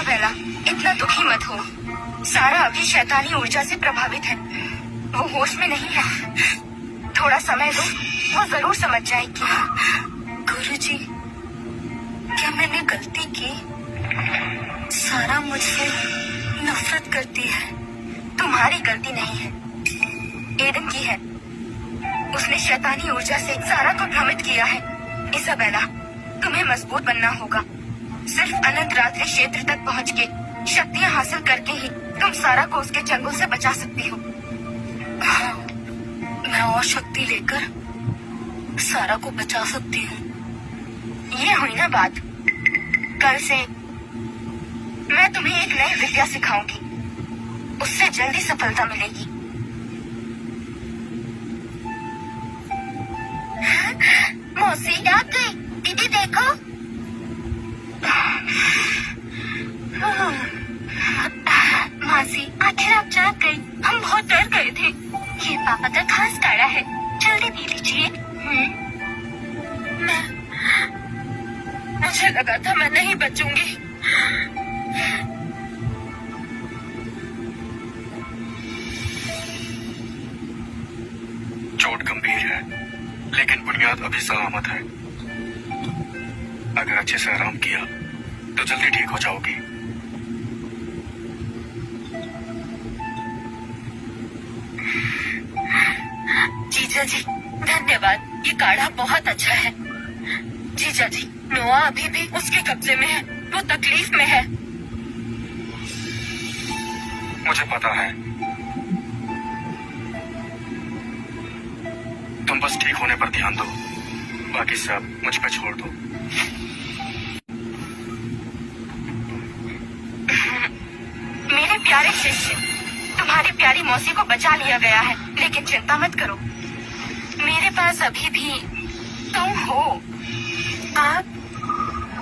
Isabella, इतना दुखी मत हो। सारा अभी शैतानी ऊर्जा से प्रभावित है, वो होश में नहीं है। थोड़ा समय दो, वो जरूर समझ जाएगी। गुरुजी, क्या मैंने गलती की? सारा मुझसे नफरत करती है। तुम्हारी गलती नहीं है, एडन की है। उसने शैतानी ऊर्जा से सारा को भ्रमित किया है। इसाबेला, तुम्हें मजबूत बनना होगा। सिर्फ अनंत रात्रि क्षेत्र तक पहुँच के शक्तियाँ हासिल करके ही तुम सारा को उसके चंगुल से बचा सकती हो। हाँ, मैं और शक्ति लेकर सारा को बचा सकती हूँ। ये हुई ना बात। कल से मैं तुम्हें एक नई विद्या सिखाऊंगी, उससे जल्दी सफलता मिलेगी। मौसी आ गई, दीदी देखो। मासी, आखिर आप जाग गई। हम बहुत डर गए थे। ये पापा का खास काढ़ा है, जल्दी पी लीजिए। मुझे लगा था मैं नहीं बचूंगी। चोट गंभीर है, लेकिन बुनियाद अभी सलामत है। अगर अच्छे से आराम किया तो जल्दी ठीक हो जाओगी। जीजा जी, धन्यवाद। ये काढ़ा बहुत अच्छा है। जीजा जी, नोआ अभी भी उसके कब्जे में है, वो तकलीफ में है। मुझे पता है। तुम बस ठीक होने पर ध्यान दो, बाकी सब मुझ पर छोड़ दो। मेरे प्यारे शिष्य, तुम्हारी प्यारी मौसी को बचा लिया गया है, लेकिन चिंता मत करो। मेरे पास अभी भी तुम हो।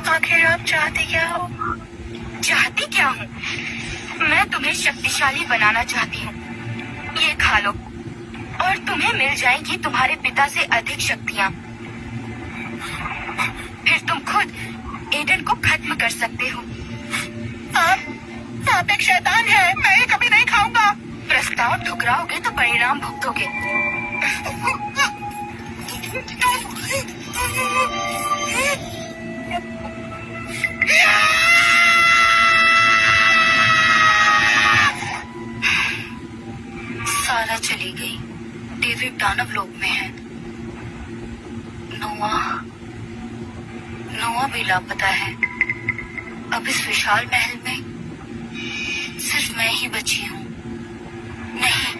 आखिर आप चाहते क्या हो? चाहती क्या हूँ? मैं तुम्हें शक्तिशाली बनाना चाहती हूँ। ये खा लो और तुम्हें मिल जाएगी तुम्हारे पिता से अधिक शक्तियाँ। फिर तुम खुद एडन को खत्म कर सकते हो। आप एक शैतान है, मैं ये कभी नहीं खाऊंगा। प्रस्ताव ठुकराओगे तो परिणाम भुगतोगे। सारा चली गई। डेविड दानव लोक में है। नोआ भी लापता है। अब इस विशाल महल में सिर्फ मैं ही बची हूँ। नहीं,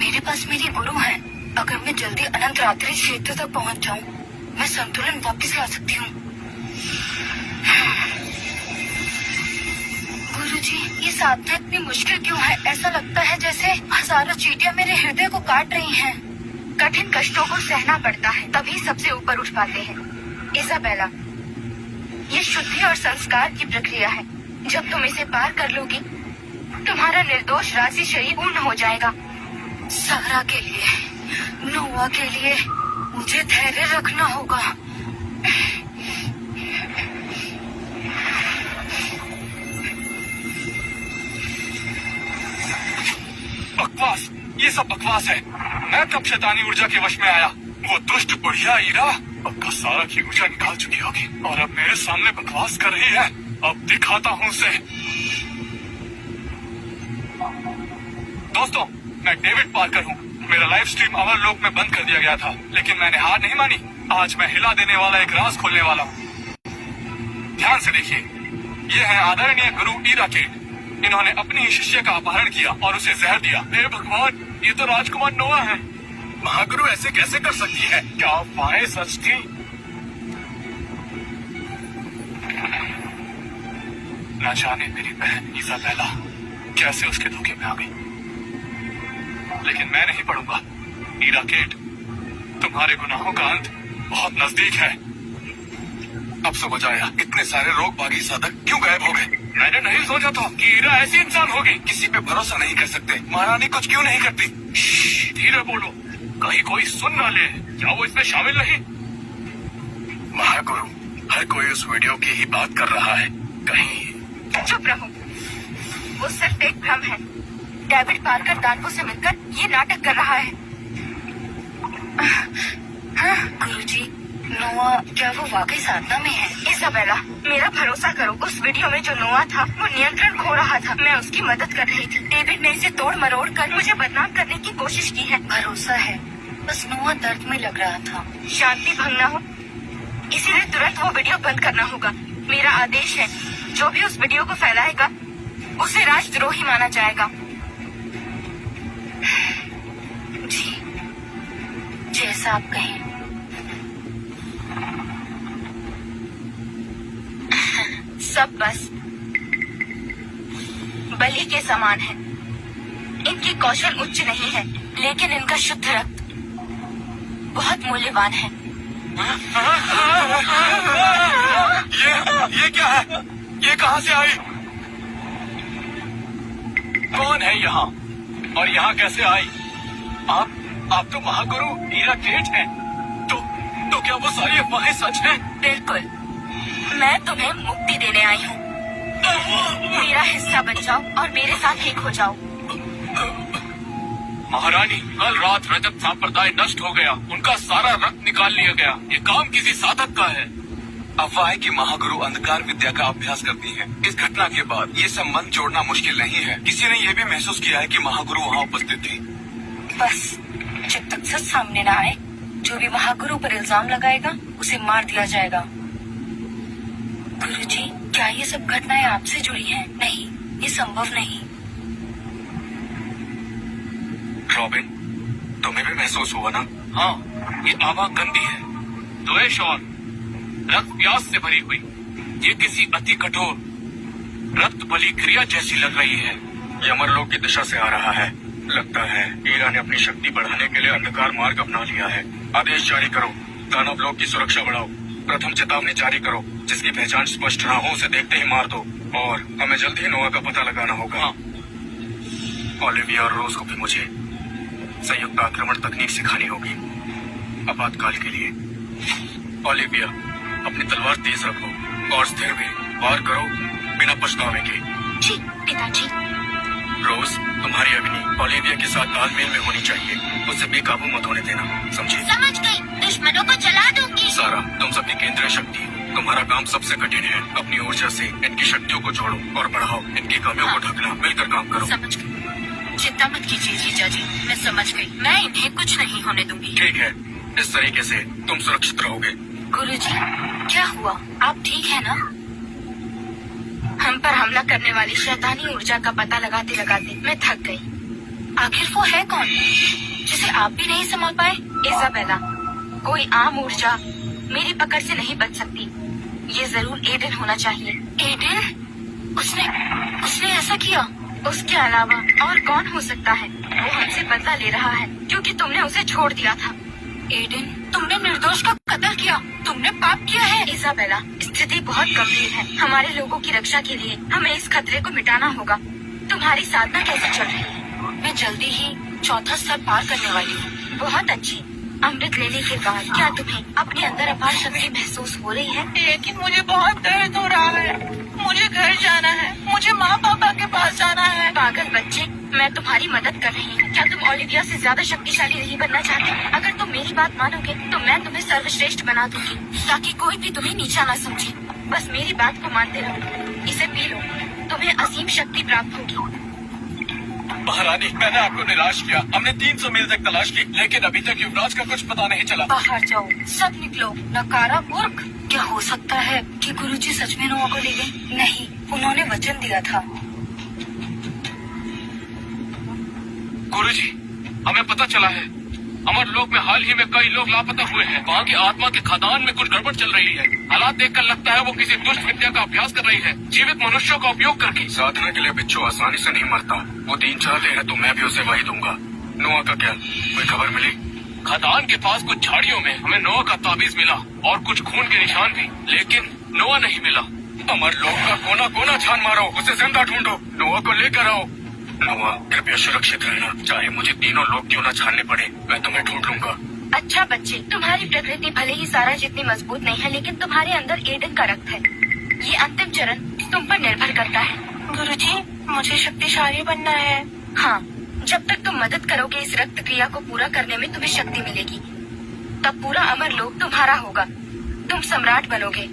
मेरे पास मेरी गुरु है। अगर मैं जल्दी अनंत रात्रि क्षेत्र तक पहुँच जाऊँ, मैं संतुलन वापस ला सकती हूँ। गुरुजी, ये साधना इतनी मुश्किल क्यों है? ऐसा लगता है जैसे हजारों चींटियां मेरे हृदय को काट रही हैं। कठिन कष्टों को सहना पड़ता है, तभी सबसे ऊपर उठ पाते हैं। इसाबेला, ये शुद्धि और संस्कार की प्रक्रिया है। जब तुम इसे पार कर लोगी, तुम्हारा निर्दोष राशि शरीर पूर्ण हो जाएगा। सारा के लिए, नोआ के लिए मुझे धैर्य रखना होगा। बकवास, ये सब बकवास है। मैं कब शैतानी ऊर्जा के वश में आया? वो दुष्ट बुढ़िया ईरा पक्का सारा की ऊर्जा निकाल चुकी होगी और अब मेरे सामने बकवास कर रही है। अब दिखाता हूँ उसे। दोस्तों, मैं डेविड पार्कर हूँ। मेरा लाइव स्ट्रीम अमरलोक में बंद कर दिया गया था, लेकिन मैंने हार नहीं मानी। आज मैं हिला देने वाला एक राज खोलने वाला हूँ। ध्यान से देखिए, ये है आदरणीय गुरु इराकेट। इन्होंने अपनी ही शिष्य का अपहरण किया और उसे जहर दिया। हे भगवान, ये तो राजकुमार नोआ है। महागुरु ऐसे कैसे कर सकती है? क्या अफवाहें सच थी? न जाने मेरी बहन इसाबेला कैसे उसके धोखे में आ गई, लेकिन मैं नहीं पढ़ूंगा। इराकेट, तुम्हारे गुनाहों का अंत बहुत नजदीक है। अब समझ आया, इतने सारे रोग बागी साधक क्यों गायब हो गए। मैंने नहीं सोचा था कि ईरा ऐसी इंसान होगी। किसी पे भरोसा नहीं कर सकते। महारानी कुछ क्यों नहीं करती? धीरे बोलो, कहीं कोई सुन ना ले। क्या वो इसमें शामिल नहीं? महागुरु, हर कोई उस वीडियो की ही बात कर रहा है। कहीं चुप रहो। भ्रम है। डेविड पार्कर दानवों से मिलकर ये नाटक कर रहा है। गुरुजी, नोआ क्या वो वाकई साधना में है? इसाबेला, मेरा भरोसा करो, उस वीडियो में जो नोआ था वो नियंत्रण खो रहा था। मैं उसकी मदद कर रही थी। डेविड ने इसे तोड़ मरोड़ कर मुझे बदनाम करने की कोशिश की है। भरोसा है, बस नोआ दर्द में लग रहा था। शांति भंग न हो, इसीलिए तुरंत वो वीडियो बंद करना होगा। मेरा आदेश है, जो भी उस वीडियो को फैलाएगा उसे राजद्रोही माना जाएगा। जी, जैसा आप कहें। सब बस बलि के समान है। इनकी कौशल उच्च नहीं है, लेकिन इनका शुद्ध रक्त बहुत मूल्यवान है। ये क्या है? ये कहाँ से आई? कौन है यहाँ और यहाँ कैसे आई? आप तो महागुरु हीराकेट हैं। तो क्या वो सारी अफवाहें सच हैं? बिल्कुल, मैं तुम्हें मुक्ति देने आई हूँ। मेरा हिस्सा बन जाओ और मेरे साथ एक हो जाओ। महारानी, कल रात रजत संप्रदाय नष्ट हो गया, उनका सारा रक्त निकाल लिया गया। ये काम किसी साधक का है। अफवाह है कि महागुरु अंधकार विद्या का अभ्यास करती हैं। इस घटना के बाद ये संबंध जोड़ना मुश्किल नहीं है। किसी ने ये भी महसूस किया है कि महागुरु वहाँ उपस्थित थी। बस जब तक सच सामने न आए, जो भी महागुरु पर इल्जाम लगाएगा उसे मार दिया जाएगा। गुरुजी, क्या ये सब घटनाएं आपसे जुड़ी हैं? नहीं, ये संभव नहीं। रॉबिन, तुम्हें भी महसूस हुआ ना? हाँ, ये आवाज गंदी है, द्वेष और रक्त प्यास से भरी हुई। ये किसी अति कठोर रक्त बलि क्रिया जैसी लग रही है। ये अमरलोक की दिशा से आ रहा है। लगता है ईरा ने अपनी शक्ति बढ़ाने के लिए अंधकार मार्ग अपना लिया है। आदेश जारी करो, दानव लोक की सुरक्षा बढ़ाओ। प्रथम चेतावनी जारी करो, जिसकी पहचान स्पष्ट न हो उसे देखते ही मार दो। और हमें जल्द ही नोआ का पता लगाना होगा। हाँ। ओलिविया और रोज को भी मुझे संयुक्त आक्रमण तकनीक सिखानी होगी, आपातकाल के लिए। ओलिविया, अपनी तलवार तेज रखो और स्थिर भी वार करो, बिना पछतावे के। जी पिताजी। रोज, तुम्हारी अग्नि ओलिविया के साथ तालमेल में होनी चाहिए। उससे बेकाबू मत होने देना, समझी? समझ गई, दुश्मनों को जला दूंगी। सारा, तुम सबकी केंद्रीय शक्ति, तुम्हारा काम सबसे कठिन है। अपनी ऊर्जा से इनकी शक्तियों को जोड़ो और बढ़ाओ। इनकी कमियों को ढकना, मिलकर काम करो। समझ गई, चिंता मत कीजिए जीजा जी, मैं समझ गई। मैं इन्हें कुछ नहीं होने दूंगी। ठीक है, इस तरीके से तुम सुरक्षित रहोगे। गुरुजी, क्या हुआ? आप ठीक है ना? हम पर हमला करने वाली शैतानी ऊर्जा का पता लगाते लगाते मैं थक गई। आखिर वो है कौन जिसे आप भी नहीं संभाल पाए? इसाबेला, कोई आम ऊर्जा मेरी पकड़ से नहीं बच सकती। ये जरूर एडन होना चाहिए। एडन? उसने ऐसा किया? उसके अलावा और कौन हो सकता है? वो हमसे बदला ले रहा है क्योंकि तुमने उसे छोड़ दिया था। एडन, तुमने निर्दोष का कत्ल किया, तुमने पाप किया है। इसाबेला, स्थिति बहुत गंभीर है। हमारे लोगों की रक्षा के लिए हमें इस खतरे को मिटाना होगा। तुम्हारी साधना कैसे चल रही है? मैं जल्दी ही चौथा स्तर पार करने वाली हूँ। बहुत अच्छी। अमृत लेने के बाद क्या तुम्हें अपने अंदर अपार शक्ति महसूस हो रही है? लेकिन मुझे बहुत दर्द हो रहा है। मुझे घर जाना है, मुझे माँ पापा के पास जाना है। पागल बच्चे, मैं तुम्हारी मदद कर रही हूँ। क्या तुम ओलिविया से ज्यादा शक्तिशाली नहीं बनना चाहते? अगर तुम मेरी बात मानोगे तो मैं तुम्हें सर्वश्रेष्ठ बना दूंगी, ताकि कोई भी तुम्हें नीचा ना समझे। बस मेरी बात को मानते रहो। इसे पी लो, तुम्हें असीम शक्ति प्राप्त होगी। महारानी, मैंने आपको निराश किया। हमने 300 मील तक तलाश की, लेकिन अभी तक युवराज का कुछ पता नहीं चला। बाहर जाओ, सब निकलो। नकारा मूर्ख। क्या हो सकता है कि गुरुजी सच में नोआ को ले गए? नहीं, उन्होंने वचन दिया था। गुरुजी, हमें पता चला है अमरलोक में हाल ही में कई लोग लापता हुए हैं। वहाँ की आत्मा के खदान में कुछ गड़बड़ चल रही है। हालात देखकर लगता है वो किसी दुष्ट विद्या का अभ्यास कर रही है, जीवित मनुष्यों का उपयोग करके। साधना के लिए बिच्छू आसानी से नहीं मरता। वो 3 चाहते हैं तो मैं भी उसे वही दूंगा। नोआ का क्या, कोई खबर मिली? खदान के पास कुछ झाड़ियों में हमें नोआ का ताबीज मिला और कुछ खून के निशान भी, लेकिन नोआ नहीं मिला। अमरलोक का कोना कोना छान मारो, उसे जिंदा ढूंढो, नोआ को लेकर आओ। नोआ, कृपया सुरक्षित रहना, चाहे मुझे तीनों लोग क्यों न छानने पड़े, मैं तुम्हें ढूंढ लूंगा। अच्छा बच्चे, तुम्हारी प्रकृति भले ही सारा जितनी मजबूत नहीं है, लेकिन तुम्हारे अंदर एडन का रक्त है। ये अंतिम चरण तुम पर निर्भर करता है। गुरुजी, मुझे शक्तिशाली बनना है। हाँ, जब तक तुम मदद करोगे इस रक्त क्रिया को पूरा करने में तुम्हें शक्ति मिलेगी। तब पूरा अमर लोक तुम्हारा होगा। तुम सम्राट बनोगे।